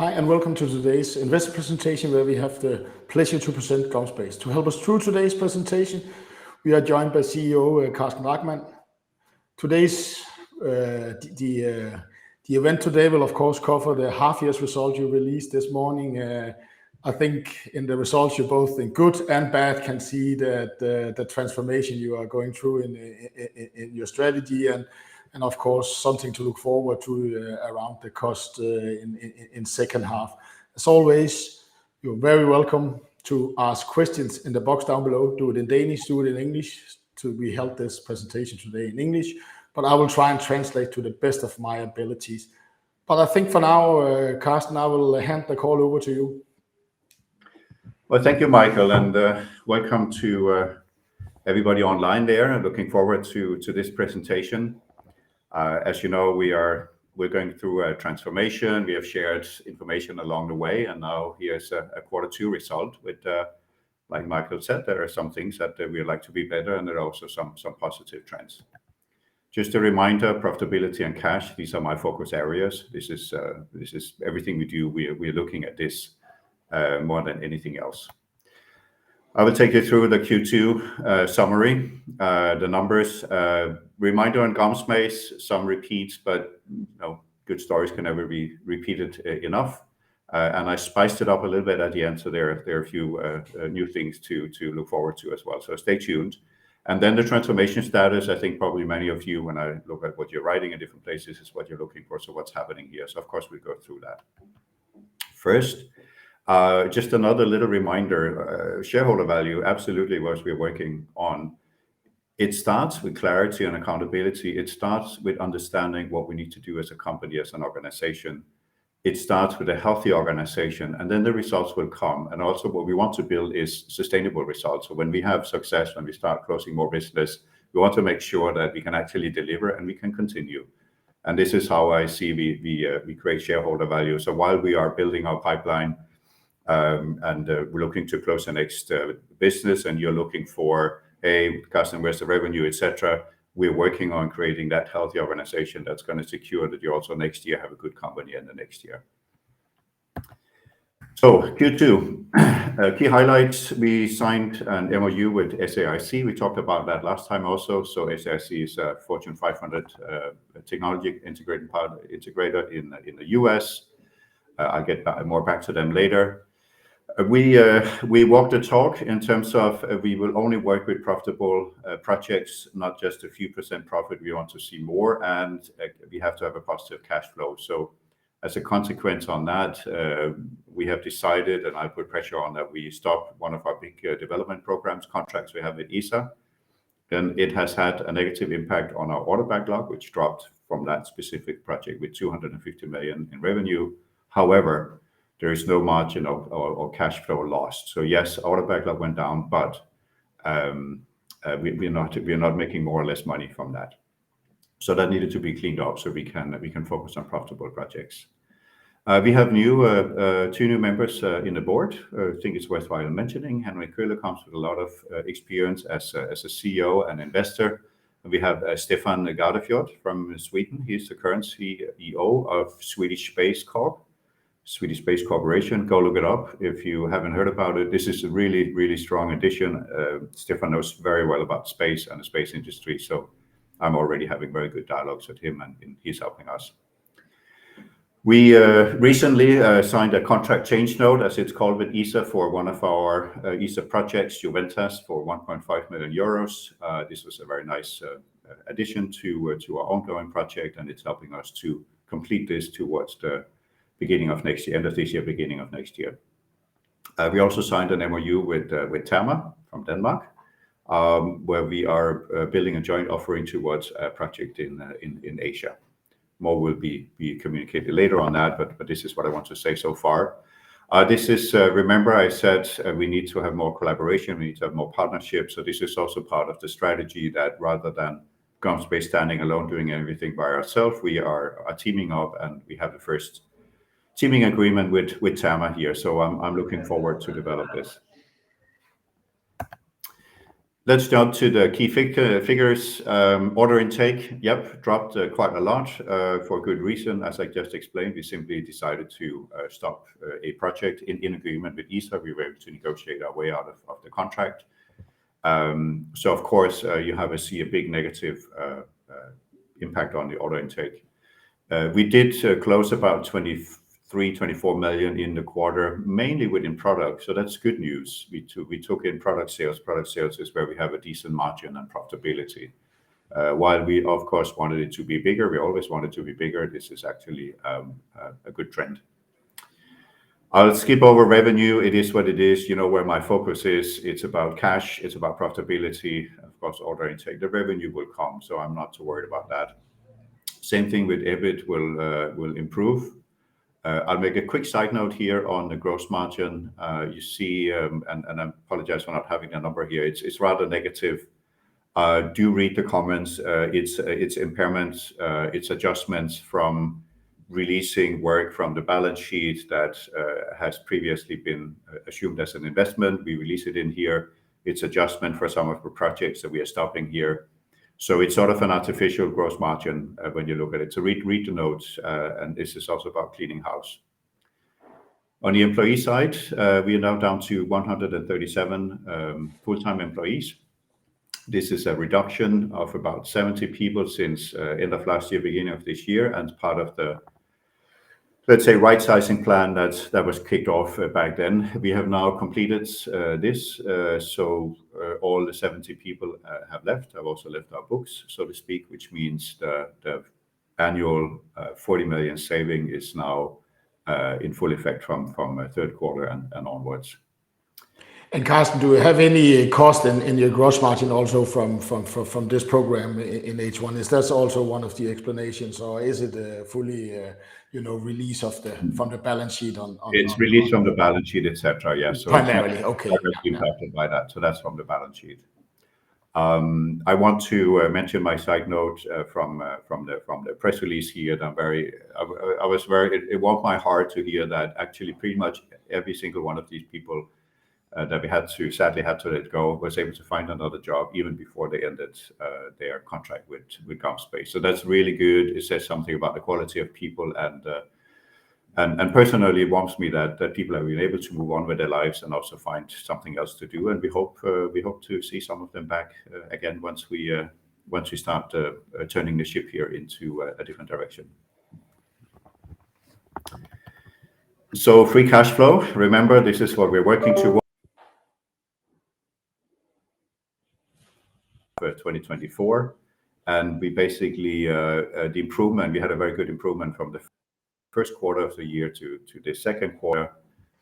Hi and welcome to today's investor presentation where we have the pleasure to present GomSpace. To help us through today's presentation, we are joined by CEO Carsten Drachmann. Today's the event today will of course cover the half year's result you released this morning. I think in the results you both in good and bad can see that the transformation you are going through in your strategy and of course something to look forward to around the cost in second half. As always, you're very welcome to ask questions in the box down below. Do it in Danish, do it in English. We held this presentation today in English, but I will try and translate to the best of my abilities. But I think for now, Carsten, I will hand the call over to you. Well, thank you, Michael, and welcome to everybody online there. I'm looking forward to this presentation. As you know, we're going through a transformation. We have shared information along the way, and now here's a quarter two result with, like Michael said, there are some things that we'd like to be better, and there are also some positive trends. Just a reminder, profitability and cash, these are my focus areas. This is everything we do. We're looking at this more than anything else. I will take you through the Q2 summary, the numbers. Reminder on GomSpace, some repeats, but good stories can never be repeated enough. And I spiced it up a little bit at the end, so there are a few new things to look forward to as well. So stay tuned. And then the transformation status, I think probably many of you, when I look at what you're writing in different places, is what you're looking for. So what's happening here? So of course we go through that. First, just another little reminder, shareholder value, absolutely what we're working on. It starts with clarity and accountability. It starts with understanding what we need to do as a company, as an organization. It starts with a healthy organization, and then the results will come. And also what we want to build is sustainable results. So when we have success, when we start closing more business, we want to make sure that we can actually deliver and we can continue. And this is how I see we create shareholder value. So while we are building our pipeline, and we're looking to close the next business, and you're looking for, hey, Carsten, where's the revenue, etc. We're working on creating that healthy organization that's going to secure that you also next year have a good company in the next year. So Q2, key highlights, we signed an MOU with SAIC. We talked about that last time also. So SAIC is a Fortune 500 technology integrator in the US. I'll get more back to them later. We walk the talk in terms of we will only work with profitable projects, not just a few percent profit. We want to see more, and we have to have a positive cash flow. So as a consequence on that, we have decided, and I put pressure on that, we stop one of our big development programs, contracts we have with ESA. And it has had a negative impact on our order backlog, which dropped from that specific project with 250 million in revenue. However, there is no margin or cash flow lost. So yes, order backlog went down, but we're not making more or less money from that. So that needed to be cleaned up so we can focus on profitable projects. We have two new members in the board. I think it's worthwhile mentioning. Henrik Köhler comes with a lot of experience as a CEO and investor. We have Stefan Gardefjord from Sweden. He's the current CEO of Swedish Space Corporation. Go look it up if you haven't heard about it. This is a really, really strong addition. Stefan knows very well about space and the space industry, so I'm already having very good dialogues with him, and he's helping us. We recently signed a contract change note, as it's called, with ESA for one of our ESA projects, Juventas, for 1.5 million euros. This was a very nice addition to our ongoing project, and it's helping us to complete this towards the beginning of next year, end of this year, beginning of next year. We also signed an MOU with Therma from Denmark, where we are building a joint offering towards a project in Asia. More will be communicated later on that, but this is what I want to say so far. This is, remember I said we need to have more collaboration, we need to have more partnerships. So this is also part of the strategy that rather than GomSpace standing alone doing everything by ourselves, we are teaming up, and we have the first teaming agreement with Therma here. So I'm looking forward to develop this. Let's jump to the key figures. Order intake, yep, dropped quite a lot for good reason. As I just explained, we simply decided to stop a project in agreement with ESA. We were able to negotiate our way out of the contract. So of course, you see a big negative impact on the order intake. We did close about 24 million in the quarter, mainly within product. So that's good news. We took in product sales. Product sales is where we have a decent margin and profitability. While we, of course, wanted it to be bigger, we always wanted to be bigger. This is actually a good trend. I'll skip over revenue. It is what it is. You know where my focus is. It's about cash. It's about profitability. Of course, order intake. The revenue will come, so I'm not too worried about that. Same thing with EBIT will improve. I'll make a quick side note here on the gross margin. You see, and I apologize for not having a number here. It's rather negative. Do read the comments. It's impairments. It's adjustments from releasing work from the balance sheet that has previously been assumed as an investment. We release it in here. It's adjustment for some of the projects that we are stopping here. So it's sort of an artificial gross margin when you look at it. So read the notes, and this is also about cleaning house. On the employee side, we are now down to 137 full-time employees. This is a reduction of about 70 people since end of last year, beginning of this year, and part of the, let's say, right-sizing plan that was kicked off back then. We have now completed this, so all the 70 people have left. Have also left our books, so to speak, which means the annual 40 million saving is now in full effect from third quarter and onwards. And Carsten, do you have any cost in your gross margin also from this program in H1? Is that also one of the explanations, or is it fully release from the balance sheet on? It's released from the balance sheet, etc. Yeah, so primarily, okay. Impacted by that, so that's from the balance sheet. I want to mention my side note from the press release here. That it warmed my heart to hear that actually pretty much every single one of these people that we sadly had to let go was able to find another job even before they ended their contract with GomSpace. So that's really good. It says something about the quality of people, and personally, it warms me that people have been able to move on with their lives and also find something else to do. And we hope to see some of them back again once we start turning the ship here into a different direction. So free cash flow. Remember, this is what we're working towards. 2024, and we basically the improvement. We had a very good improvement from the first quarter of the year to the second quarter.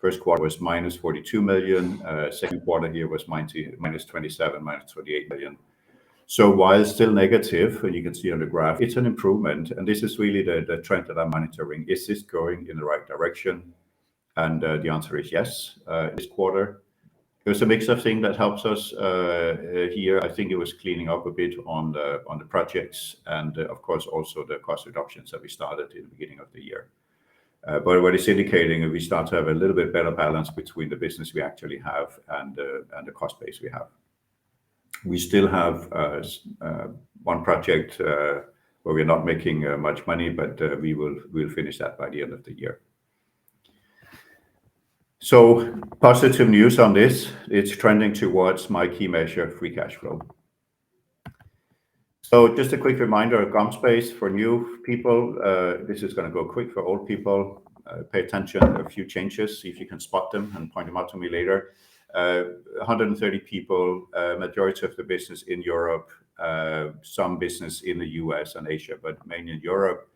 First quarter was minus 42 million. Second quarter here was minus 27, minus 28 million. So while still negative, and you can see on the graph, it's an improvement, and this is really the trend that I'm monitoring. Is this going in the right direction? And the answer is yes. This quarter. It was a mix of things that helps us here. I think it was cleaning up a bit on the projects, and of course also the cost reductions that we started in the beginning of the year. But what it's indicating, we start to have a little bit better balance between the business we actually have and the cost base we have. We still have one project where we're not making much money, but we'll finish that by the end of the year. So positive news on this. It's trending towards my key measure, free cash flow. So just a quick reminder of GomSpace for new people. This is going to go quick for old people. Pay attention to a few changes, see if you can spot them and point them out to me later. 130 people, majority of the business in Europe, some business in the US and Asia, but mainly in Europe.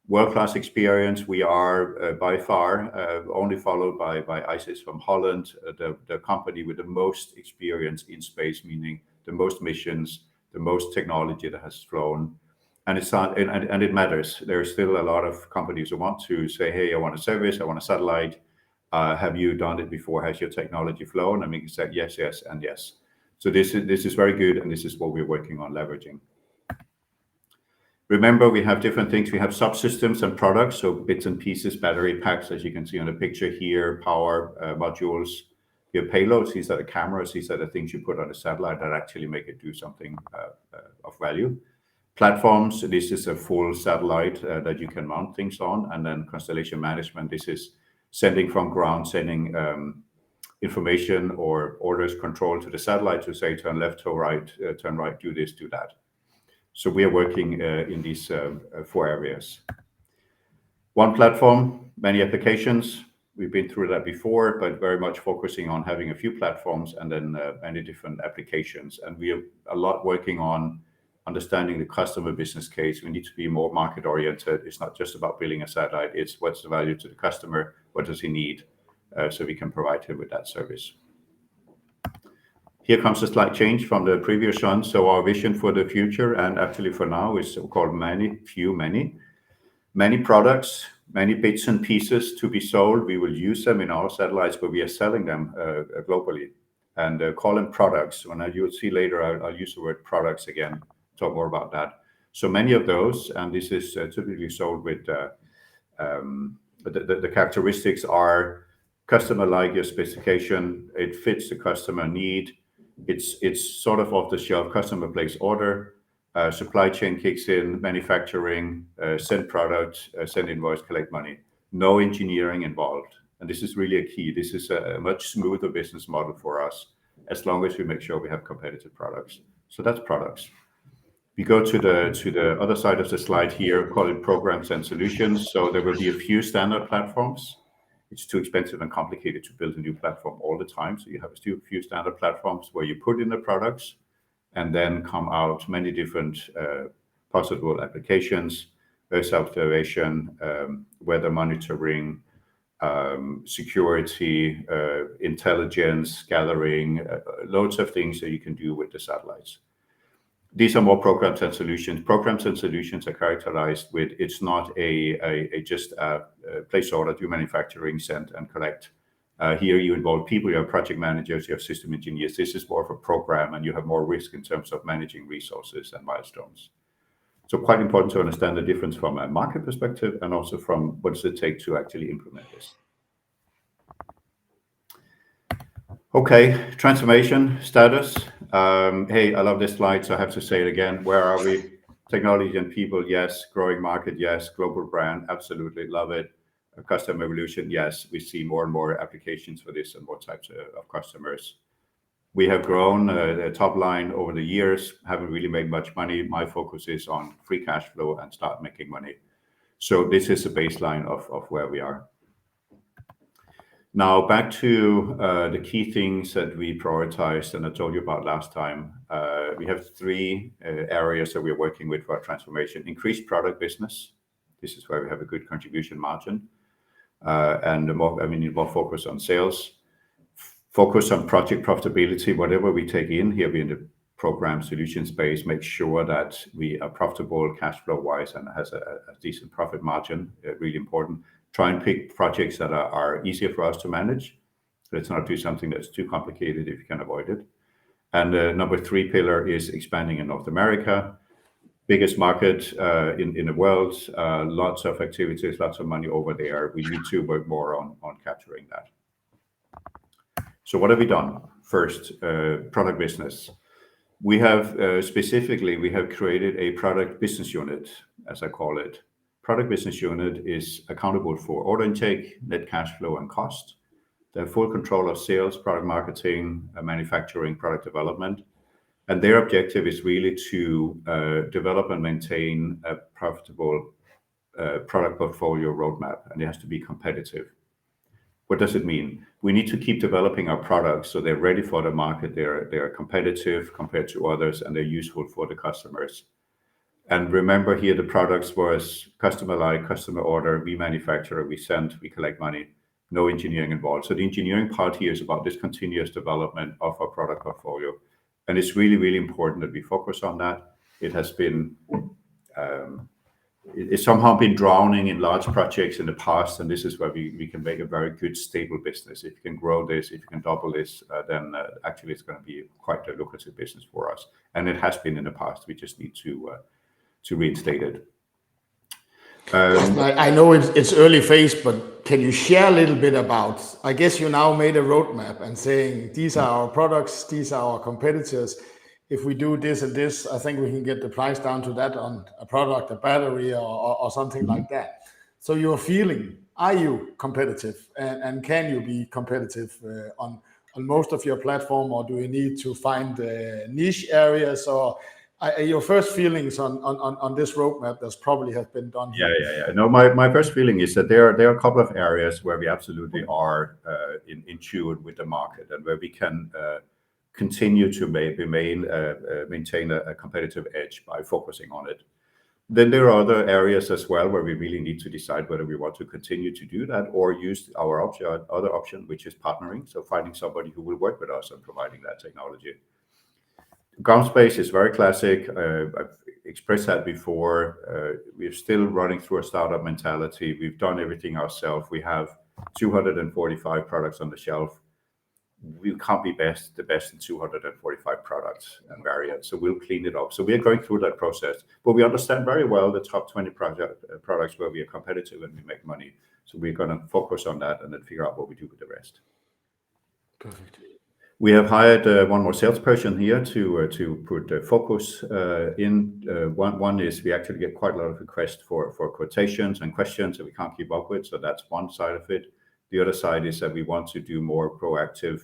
World-class experience. We are by far only followed by ISIS from Holland, the company with the most experience in space, meaning the most missions, the most technology that has flown. And it's not, and it matters. There are still a lot of companies who want to say, hey, I want a service, I want a satellite. Have you done it before? Has your technology flown? And we can say yes, yes, and yes. So this is very good, and this is what we're working on leveraging. Remember, we have different things. We have subsystems and products, so bits and pieces, battery packs, as you can see on the picture here, power modules. Your payloads, these are the cameras, these are the things you put on a satellite that actually make it do something of value. Platforms, this is a full satellite that you can mount things on. And then constellation management, this is sending from ground, sending information or orders control to the satellite to say turn left, turn right, do this, do that. So we are working in these 4 areas. One platform, many applications. We've been through that before, but very much focusing on having a few platforms and then many different applications. And we are a lot working on understanding the customer business case. We need to be more market oriented. It's not just about building a satellite. It's what's the value to the customer? What does he need? So we can provide him with that service. Here comes a slight change from the previous one. So our vision for the future and actually for now is so-called many products, many bits and pieces to be sold. We will use them in our satellites, but we are selling them globally and call them products. When you'll see later, I'll use the word products again, talk more about that. So many of those, and this is typically sold with the characteristics are customer-like your specification. It fits the customer need. It's sort of off the shelf. Customer place order. Supply chain kicks in, manufacturing, send product, send invoice, collect money. No engineering involved. And this is really a key. This is a much smoother business model for us, as long as we make sure we have competitive products. So that's products. We go to the other side of the slide here, call it programs and solutions. So there will be a few standard platforms. It's too expensive and complicated to build a new platform all the time. So you have a few standard platforms where you put in the products, and then come out many different possible applications, Earth observation, weather monitoring, security, intelligence gathering, loads of things that you can do with the satellites. These are more programs and solutions. Programs and solutions are characterized with, it's not just a place order, do manufacturing, send and collect. Here you involve people, you have project managers, you have system engineers. This is more of a program and you have more risk in terms of managing resources and milestones. So quite important to understand the difference from a market perspective and also from what does it take to actually implement this. Okay, transformation status. Hey, I love this slide, so I have to say it again. Where are we? Technology and people, yes. Growing market, yes. Global brand, absolutely love it. Customer evolution, yes. We see more and more applications for this and more types of customers. We have grown the top line over the years, haven't really made much money. My focus is on free cash flow and start making money. So this is a baseline of where we are. Now back to the key things that we prioritized and I told you about last time. We have 3 areas that we're working with for our transformation. Increased product business. This is where we have a good contribution margin. And more focus on sales. Focus on project profitability. Whatever we take in here, we in the program solution space, make sure that we are profitable cash flow wise and has a decent profit margin. Really important. Try and pick projects that are easier for us to manage. Let's not do something that's too complicated if you can avoid it. And number 3 pillar is expanding in North America. Biggest market in the world. Lots of activities, lots of money over there. We need to work more on capturing that. So what have we done? First, product business. We have we have created a product business unit, as I call it. Product business unit is accountable for order intake, net cash flow, and cost. They have full control of sales, product marketing, manufacturing, product development. And their objective is really to develop and maintain a profitable product portfolio roadmap, and it has to be competitive. What does it mean? We need to keep developing our products so they're ready for the market, they're competitive compared to others, and they're useful for the customers. And remember here, the products was customer-like, customer order, we manufacture, we send, we collect money, no engineering involved. So the engineering part here is about this continuous development of our product portfolio. And it's really, really important that we focus on that. It has been, it's somehow been drowning in large projects in the past. And this is where we can make a very good, stable business. If you can grow this, if you can double this, then actually it's going to be quite a lucrative business for us. And it has been in the past. We just need to reinstate it. I know it's early phase, but can you share a little bit about, I guess you now made a roadmap and saying, these are our products, these are our competitors. If we do this and this, I think we can get the price down to that on a product, a battery, or something like that. So you're feeling, are you competitive, and can you be competitive on most of your platform, or do you need to find niche areas, or your first feelings on this roadmap that's probably has been done here? Yeah. No, my first feeling is that there are a couple of areas where we absolutely are in tune with the market, and where we can continue to maintain a competitive edge by focusing on it. Then there are other areas as well where we really need to decide whether we want to continue to do that or use our other option, which is partnering. So finding somebody who will work with us on providing that technology. GomSpace is very classic. I've expressed that before. We're still running through a startup mentality. We've done everything ourselves. We have 245 products on the shelf. We can't be the best in 245 products and variants, so we'll clean it up. So we are going through that process, but we understand very well the top 20 products where we are competitive and we make money. So we're going to focus on that and then figure out what we do with the rest. Perfect. We have hired one more salesperson here to put focus in. One is we actually get quite a lot of requests for quotations and questions that we can't keep up with. So that's one side of it. The other side is that we want to do more proactive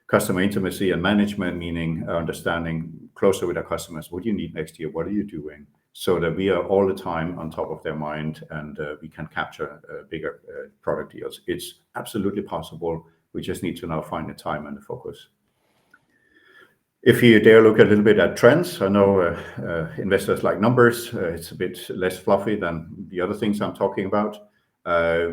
customer intimacy and management, meaning understanding closer with our customers. What do you need next year? What are you doing? So that we are all the time on top of their mind, and we can capture bigger product deals. It's absolutely possible. We just need to now find the time and the focus. If you dare look a little bit at trends, I know investors like numbers. It's a bit less fluffy than the other things I'm talking about.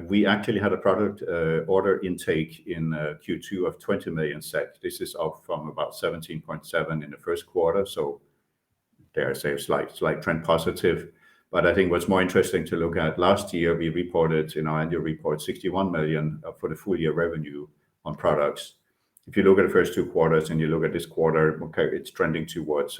We actually had a product order intake in Q2 of 20 million SEK. This is up from about 17.7 in the first quarter. So dare I say a slight trend positive. But I think what's more interesting to look at, last year we reported in our annual report 61 million for the full year revenue on products. If you look at the first 2 quarters and you look at this quarter, okay, it's trending towards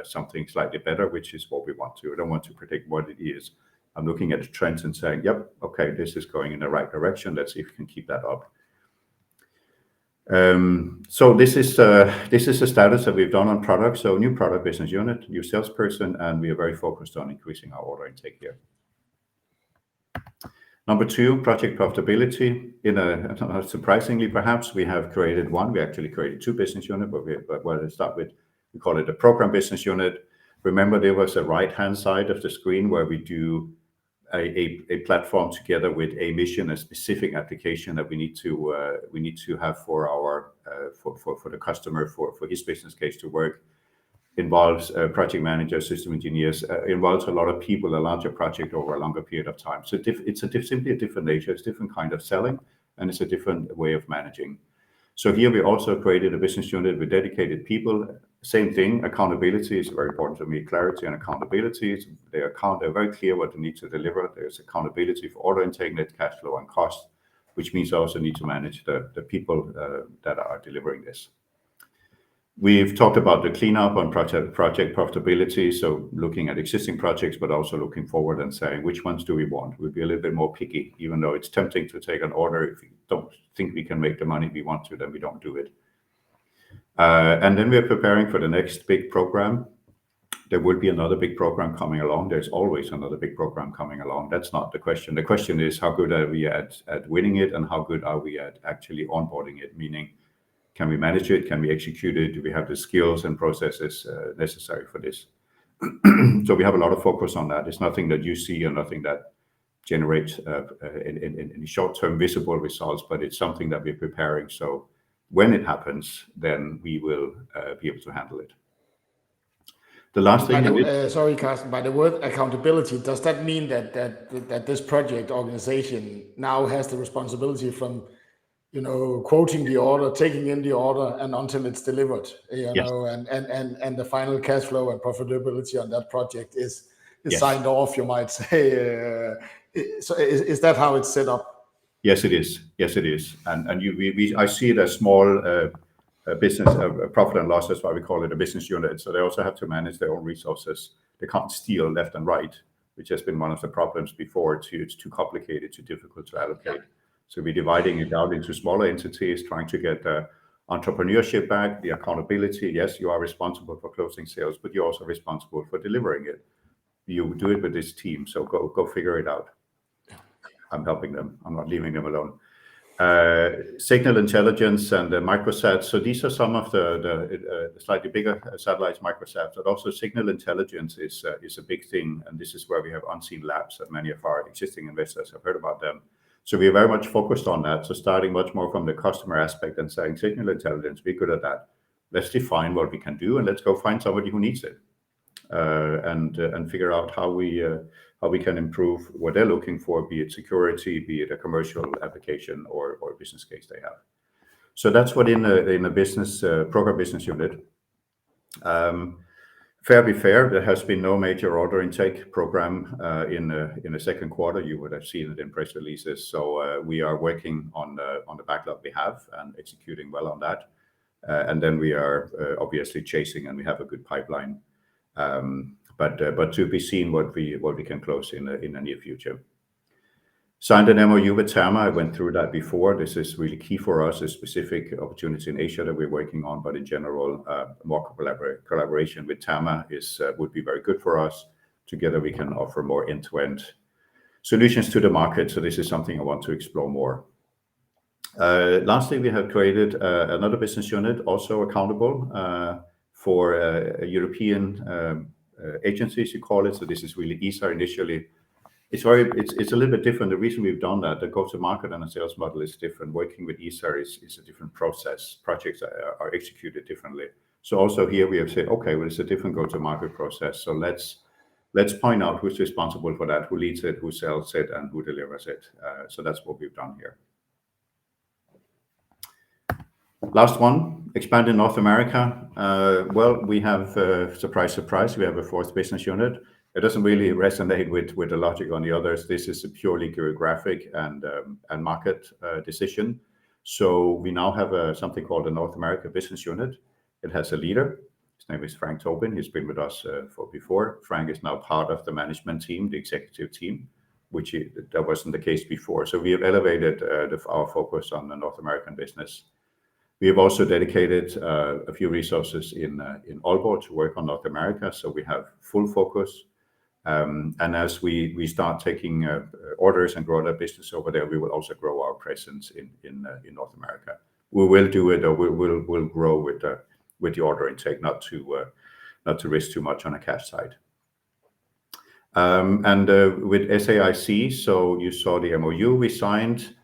something slightly better, which is what we want to. I don't want to predict what it is. I'm looking at the trends and saying, yep, okay, this is going in the right direction. Let's see if we can keep that up. So this is the status that we've done on products. So new product business unit, new salesperson, and we are very focused on increasing our order intake here. Number 2, project profitability. Surprisingly, perhaps, we have created one. We actually created 2 business units, but we'll start with, we call it a program business unit. Remember, there was a right-hand side of the screen where we do a platform together with a mission, a specific application that we need to have for our for the customer for his business case to work. Involves project managers, system engineers, involves a lot of people, a larger project over a longer period of time. So it's simply a different nature, it's a different kind of selling, and it's a different way of managing. So here we also created a business unit with dedicated people. Same thing, accountability is very important to me. Clarity and accountability. They're very clear what they need to deliver. There's accountability for order intake, net cash flow, and cost, which means I also need to manage the people that are delivering this. We've talked about the cleanup on project profitability, so looking at existing projects, but also looking forward and saying, which ones do we want? We'll be a little bit more picky, even though it's tempting to take an order. If we don't think we can make the money we want to, then we don't do it. And then we're preparing for the next big program. There will be another big program coming along. There's always another big program coming along. That's not the question. The question is, how good are we at winning it, and how good are we at actually onboarding it? Meaning, can we manage it? Can we execute it? Do we have the skills and processes necessary for this? So we have a lot of focus on that. It's nothing that you see and nothing that generates any short-term visible results, but it's something that we're preparing. So when it happens, then we will be able to handle it. The last thing. Sorry, Carsten. By the word accountability, does that mean that this project organization now has the responsibility from, quoting the order, taking in the order, and until it's delivered, Yes. and the final cash flow and profitability on that project is Yes. signed off, you might say. So is that how it's set up? Yes, it is. Yes, it is. And I see it as small business profit and loss. That's why we call it a business unit. So they also have to manage their own resources. They can't steal left and right. which has been one of the problems before. It's too complicated, too difficult to allocate. So we're dividing it out into smaller entities, trying to get the entrepreneurship back, the accountability. Yes, you are responsible for closing sales, but you're also responsible for delivering it. You do it with this team, so go figure it out. I'm helping them. I'm not leaving them alone. Signal intelligence and the microsats. So these are some of the slightly bigger satellites, microsats, but also signal intelligence is a big thing. And this is where we have unseen labs, and many of our existing investors have heard about them. So we are very much focused on that. So starting much more from the customer aspect and saying signal intelligence, we're good at that. Let's define what we can do, and let's go find somebody who needs it, and figure out how we can improve what they're looking for, be it security, be it a commercial application or a business case they have. So that's what in a business program business unit. Fair be fair, there has been no major order intake program in the second quarter. You would have seen it in press releases. So we are working on the backlog we have and executing well on that. And then we are obviously chasing, and we have a good pipeline. But to be seen what we can close in the near future. Signed an MOU with Tama. I went through that before. This is really key for us, a specific opportunity in Asia that we're working on, but in general, more collaboration with Tama would be very good for us. Together, we can offer more end-to-end solutions to the market. So this is something I want to explore more. Lastly, we have created another business unit, also accountable for European agencies, you call it. So this is really ESA initially. It's a little bit different. The reason we've done that, the go-to-market and the sales model is different. Working with ESA is a different process. Projects are executed differently. So also here we have said, okay, well, it's a different go-to-market process. So let's point out who's responsible for that, who leads it, who sells it, and who delivers it. So that's what we've done here. Last one, expand in North America. Well, we have, surprise, we have a fourth business unit. It doesn't really resonate with the logic on the others. This is a purely geographic and market decision. So we now have something called the North America Business Unit. It has a leader. His name is Frank Tobin. He's been with us before. Frank is now part of the management team, the executive team, which that wasn't the case before. So we have elevated our focus on the North American business. We have also dedicated a few resources in Aalborg to work on North America. So we have full focus. And as we start taking orders and grow that business over there, we will also grow our presence in North America. We will do it, or we'll grow with the order intake, not to risk too much on a cash side. And with SAIC, so you saw the MOU we signed.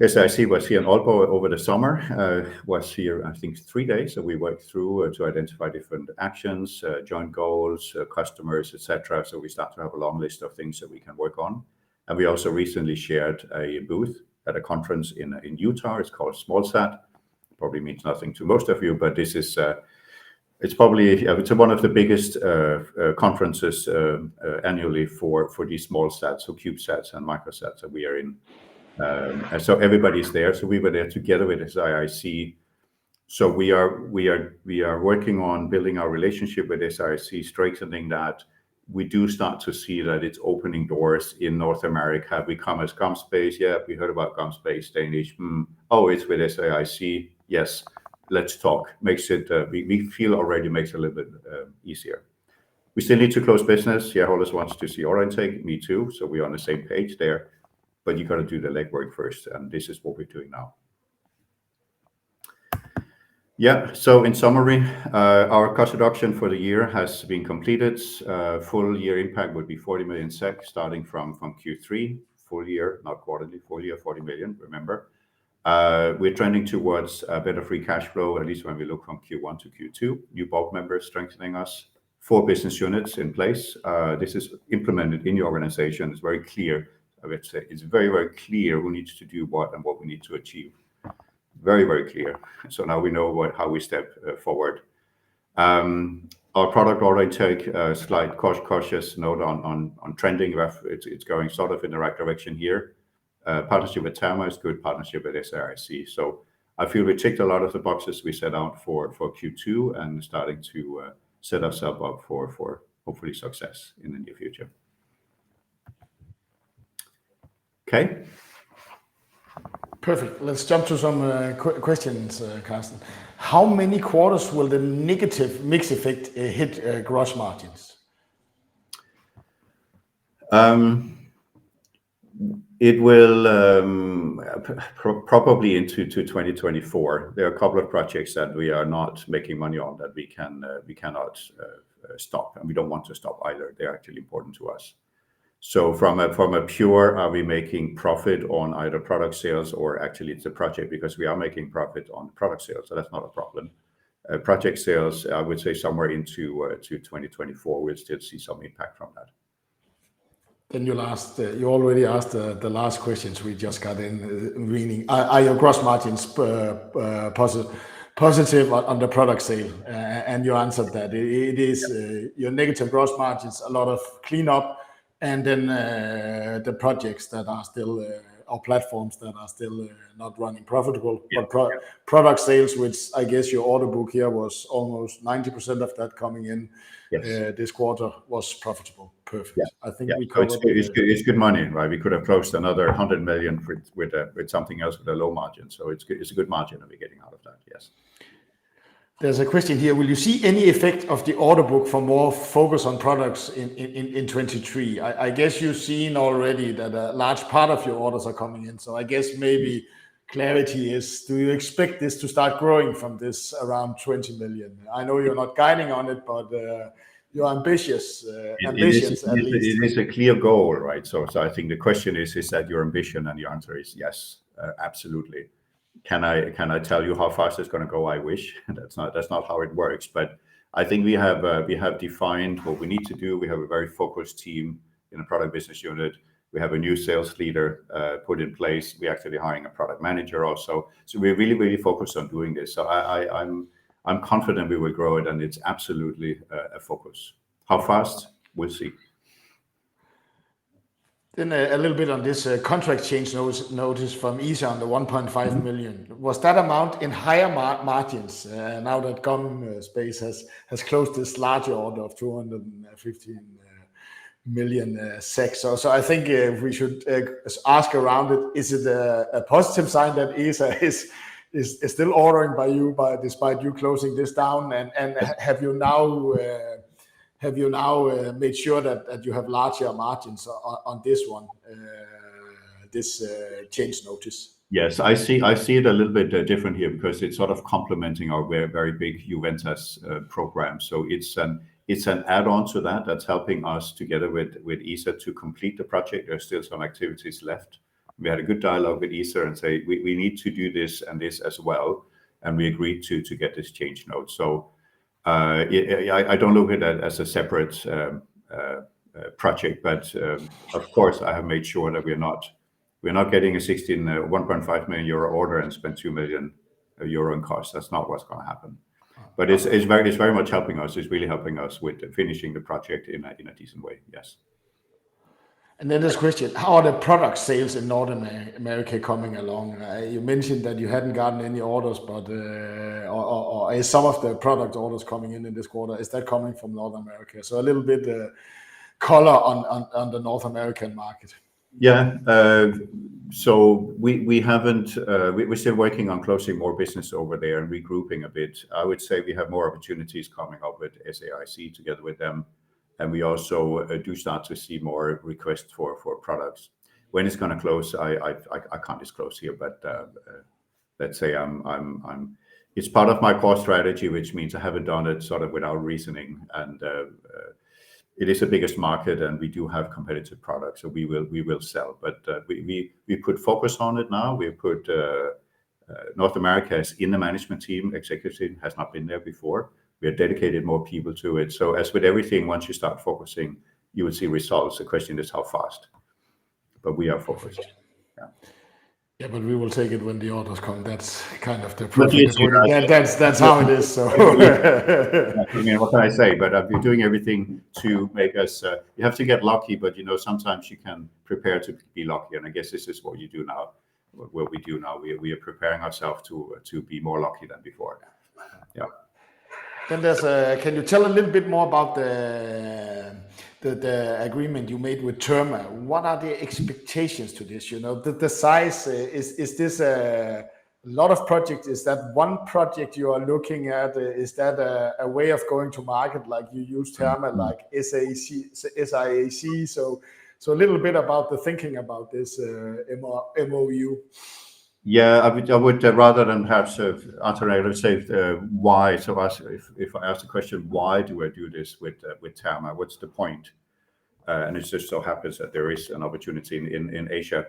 SAIC was here in Aalborg over the summer, was here, I think, 3 days. So we worked through to identify different actions, joint goals, customers, etc. So we start to have a long list of things that we can work on. And we also recently shared a booth at a conference in Utah. It's called SmallSat. Probably means nothing to most of you, but this is it's one of the biggest conferences annually for these small sats, so CubeSats and microsats that we are in. And so everybody's there. So we were there together with SAIC. So we are working on building our relationship with SAIC, strengthening that. We do start to see that it's opening doors in North America. We come as GomSpace. Yeah, we heard about GomSpace, Danish. Oh, it's with SAIC. Yes, let's talk. Makes it, we feel already makes it a little bit easier. We still need to close business. Shareholders wants to see order intake. Me too. So we're on the same page there. But you got to do the legwork first, and this is what we're doing now. Yeah, so in summary, our cost reduction for the year has been completed. Full year impact would be 40 million SEK starting from Q3. Full year, not quarterly, full year 40 million, remember. We're trending towards a better free cash flow, at least when we look from Q1 to Q2. New board members strengthening us. 4 business units in place. This is implemented in the organization. It's very clear. I would say it's very, very clear who needs to do what and what we need to achieve. Very, very clear. So now we know how we step forward. Our product order intake, slight cautious note on trending. It's going sort of in the right direction here. Partnership with Tama is good. Partnership with SAIC. So I feel we ticked a lot of the boxes we set out for Q2 and starting to set ourselves up for hopefully success in the near future. Okay. Perfect. Let's jump to some questions, Carsten. How many quarters will the negative mix effect hit gross margins? It will probably into 2024. There are a couple of projects that we are not making money on that we cannot stop, and we don't want to stop either. They're actually important to us. So from a pure, are we making profit on either product sales or actually it's a project, because we are making profit on product sales, so that's not a problem. Project sales, I would say somewhere into to 2024, we'll still see some impact from that. Then you already asked the last questions we just got in, meaning are your gross margins positive on the product sale? And you answered that. It is your negative gross margins, a lot of cleanup, and then the projects that are still, or platforms that are still not running profitable. Yeah. But product sales, which I guess your order book here was almost 90% of that coming in. Yes. This quarter was profitable. Perfect. Yeah. I think we So covered it's good money, right? We could have closed another 100 million with something else with a low margin. So it's good, it's a good margin that we're getting out of that. Yes. There's a question here. Will you see any effect of the order book for more focus on products in 23? I guess you've seen already that a large part of your orders are coming in. So I guess maybe clarity is, do you expect this to start growing from this around 20 million? I know you're not guiding on it, but you're ambitious, ambitions at least. It is a clear goal, right? So I think the question is that your ambition? And the answer is yes, absolutely. Can I tell you how fast it's going to go? I wish. That's not how it works. But I think we have defined what we need to do. We have a very focused team in a product business unit. We have a new sales leader put in place. We're actually hiring a product manager also. So we're really focused on doing this. So I'm confident we will grow it, and it's absolutely a focus. How fast? We'll see. Then a little bit on this contract change notice from ESA on the 1.5 million. Was that amount in higher margins now that GomSpace has closed this larger order of 215 million SEK? So I think we should ask around it. Is it a positive sign that ESA is still ordering by you, despite you closing this down? And have you now made sure that you have larger margins on this one, this change notice? Yes, I see it a little bit different here, because it's sort of complementing our very big Juventus program. So it's an add-on to that that's helping us together with ESA to complete the project. There's still some activities left. We had a good dialogue with ESA and say we need to do this and this as well, and we agreed to get this change note. So I don't look at that as a separate project, but of course I have made sure that we're not getting a 1.5 million euro order and spend 2 million euro in cost. That's not what's going to happen. But it's very much helping us. It's really helping us with finishing the project in a decent way. Yes. And then this question: how are the product sales in North America coming along? You mentioned that you hadn't gotten any orders, but or is some of the product orders coming in this quarter, is that coming from North America? So a little bit color on the North American market. Yeah. So we haven't. We're still working on closing more business over there and regrouping a bit. I would say we have more opportunities coming up with SAIC together with them. And we also do start to see more requests for products. When it's going to close, I can't disclose here, but let's say it's part of my core strategy, which means I haven't done it sort of without reasoning. And it is the biggest market, and we do have competitive products, so we will sell. But we put focus on it now. We put North America is in the management team. Executive team has not been there before. We have dedicated more people to it. So as with everything, once you start focusing, you will see results. The question is how fast. But we are focused. Yeah. Yeah, but we will take it when the orders come. That's kind of the that's how it is. So I mean, what can I say? But we're doing everything to make us. You have to get lucky, but sometimes you can prepare to be lucky. And I guess this is what you do now. What we do now, we are preparing ourselves to be more lucky than before. Yeah. Then can you tell a little bit more about the the agreement you made with Therma, what are the expectations to this? You know, the size, is this a lot of projects? Is that one project you are looking at? Is that a way of going to market like you use Therma, like SIAC? So a little bit about the thinking about this MOU. Yeah, I would rather than perhaps answer, I would say why. So if I ask the question, why do I do this with Therma? What's the point? And it just so happens that there is an opportunity in Asia.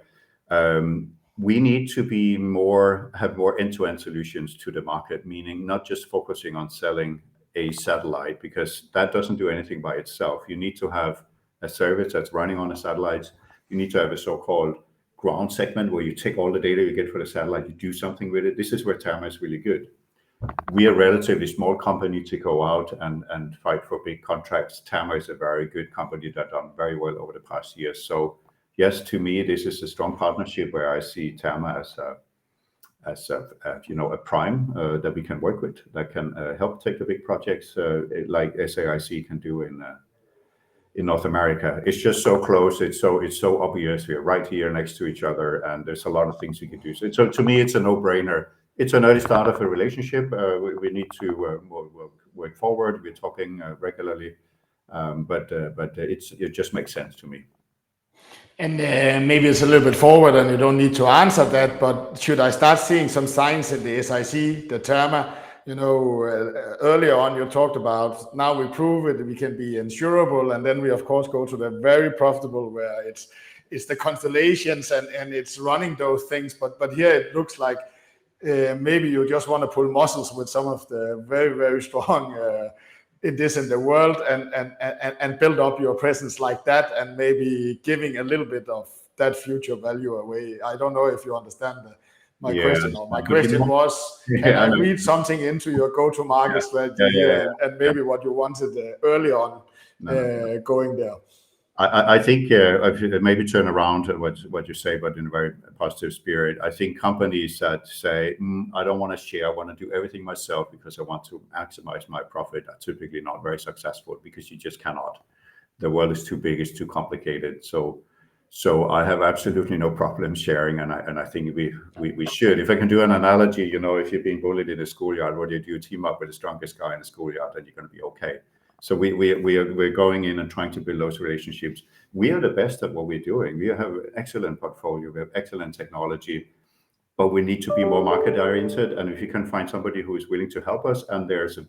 We need to have more end-to-end solutions to the market, meaning not just focusing on selling a satellite, because that doesn't do anything by itself. You need to have a service that's running on a satellite. You need to have a so-called ground segment where you take all the data you get for the satellite, you do something with it. This is where Therma is really good. We are a relatively small company to go out and fight for big contracts. Therma is a very good company that done very well over the past years. So yes, to me, this is a strong partnership where I see Therma as a prime that we can work with, that can help take the big projects like SAIC can do in North America. It's just so close. It's so obvious. We're right here next to each other, and there's a lot of things we can do. So to me, it's a no-brainer. It's an early start of a relationship. We need to work forward. We're talking regularly, but it just makes sense to me. And maybe it's a little bit forward and you don't need to answer that, but should I start seeing some signs in the SIC, the Therma? You know, earlier on you talked about now we prove it, we can be insurable, and then we of course go to the very profitable where it's the constellations and it's running those things. But here it looks like maybe you just want to pull muscles with some of the very, very strong in the world and build up your presence like that, and maybe giving a little bit of that future value away. I don't know if you understand my question. Or my question was, can I read something into your go-to-market strategy and maybe what you wanted early on going there? I think maybe turn around what you say, but in a very positive spirit. I think companies that say, I don't want to share, I want to do everything myself because I want to maximize my profit, are typically not very successful, because you just cannot. The world is too big, it's too complicated. So I have absolutely no problem sharing, and I think we should. If I can do an analogy, you know, if you're being bullied in a schoolyard, what do? You team up with the strongest guy in the schoolyard, then you're going to be okay. So we're going in and trying to build those relationships. We are the best at what we're doing. We have an excellent portfolio, we have excellent technology, but we need to be more market oriented. And if you can find somebody who is willing to help us, and there's a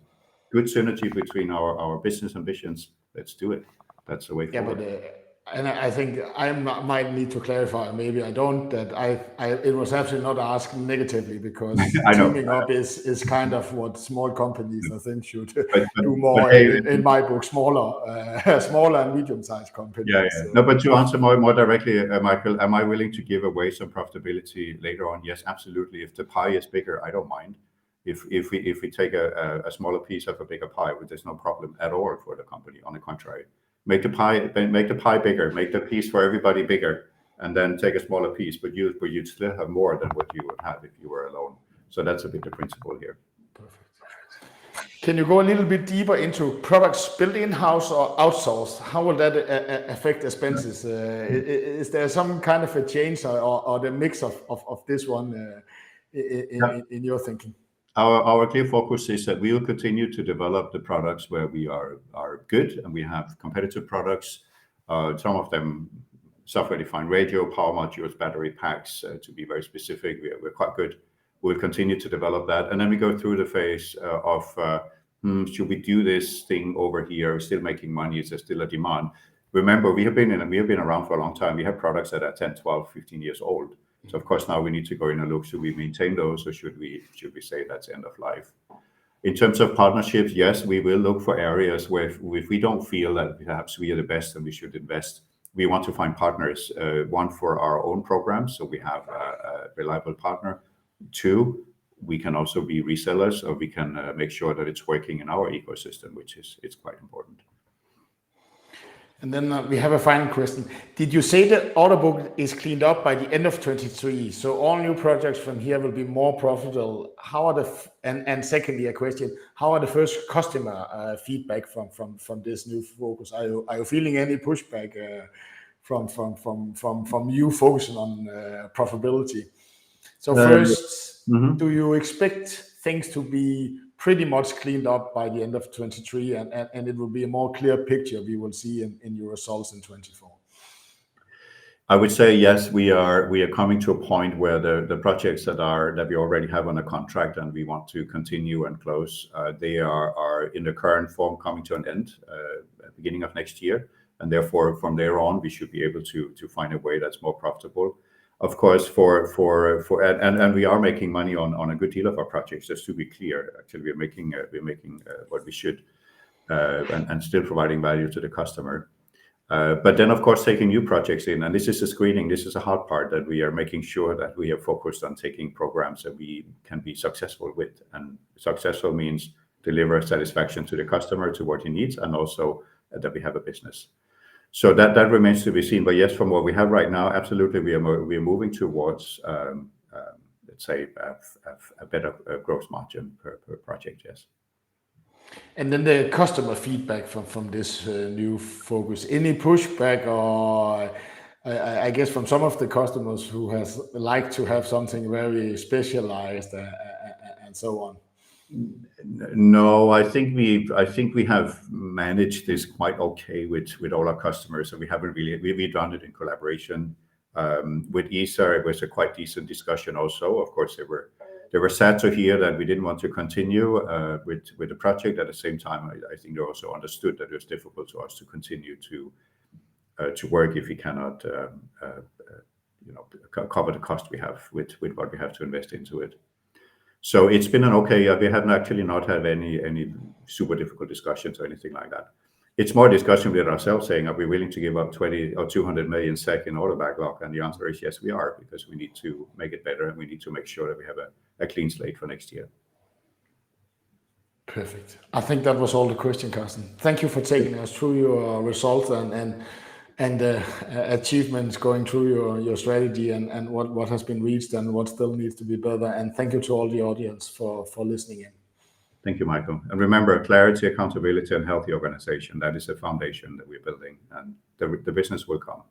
good synergy between our business ambitions, let's do it. That's the way forward. And I think I might need to clarify, maybe I don't, that it was actually not asked negatively, because teaming up is kind of what small companies I think should do more, in my book, smaller and medium-sized companies. Yeah. No, but to answer more directly, Michael, am I willing to give away some profitability later on? Yes, absolutely. If the pie is bigger, I don't mind. If we take a smaller piece of a bigger pie, there's no problem at all for the company. On the contrary. Make the pie bigger, make the piece for everybody bigger, and then take a smaller piece, but you'd still have more than what you would have if you were alone. So that's a bit the principle here. Perfect. Can you go a little bit deeper into products built in-house or outsourced? How will that affect expenses? Is there some kind of a change or the mix of this one in your thinking? Our clear focus is that we will continue to develop the products where we are good, and we have competitive products. Some of them software-defined radio, power modules, battery packs, to be very specific. We're quite good. We'll continue to develop that, and then we go through the phase of should we do this thing over here? We're still making money. Is there still a demand? Remember, we have been around for a long time. We have products that are 10, 12, 15 years old. So of course now we need to go in and look, should we maintain those, or should we say that's end of life? In terms of partnerships, yes, we will look for areas where if we don't feel that perhaps we are the best and we should invest, we want to find partners. One, for our own programs, so we have a reliable partner. Two, we can also be resellers, or we can make sure that it's working in our ecosystem, which is quite important. And then we have a final question. Did you say the order book is cleaned up by the end of 23? So all new projects from here will be more profitable. How are and secondly, a question: how are the first customer feedback from this new focus? Are you feeling any pushback from you focusing on profitability? So first, do you expect things to be pretty much cleaned up by the end of 23, and it will be a more clear picture we will see in your results in 24? I would say yes, we are coming to a point where the projects that we already have on a contract and we want to continue and close, they are in the current form coming to an end at the beginning of next year, and therefore from there on we should be able to find a way that's more profitable. Of course, and we are making money on a good deal of our projects. Just to be clear, actually, we're making what we should, and still providing value to the customer. But then, of course, taking new projects in, and this is a screening. This is a hard part, that we are making sure that we are focused on taking programs that we can be successful with. And successful means deliver satisfaction to the customer, to what he needs, and also that we have a business. So that remains to be seen. But yes, from what we have right now, absolutely, we are moving towards, let's say, a better gross margin per project. Yes. And then the customer feedback from this new focus. Any pushback, or I guess from some of the customers who has like to have something very specialized and so on? No, I think we have managed this quite okay with all our customers, and we haven't really we've done it in collaboration with ESA. It was a quite decent discussion. Also, of course, they were sad to hear that we didn't want to continue with the project. At the same time, I think they also understood that it was difficult to us to continue to work if we cannot cover the cost we have with what we have to invest into it. So it's been an okay. We have actually not had any super difficult discussions or anything like that. It's more discussion with ourselves saying, are we willing to give up 20 or 200 million SEK in order backlog? And the answer is yes, we are, because we need to make it better, and we need to make sure that we have a clean slate for next year. Perfect. I think that was all the question, Carsten. Thank you for taking us through your results and achievements, going through your strategy and what has been reached and what still needs to be better. And thank you to all the audience for listening in. Thank you, Michael. And remember, clarity, accountability, and healthy organization. That is the foundation that we're building, and the business will come.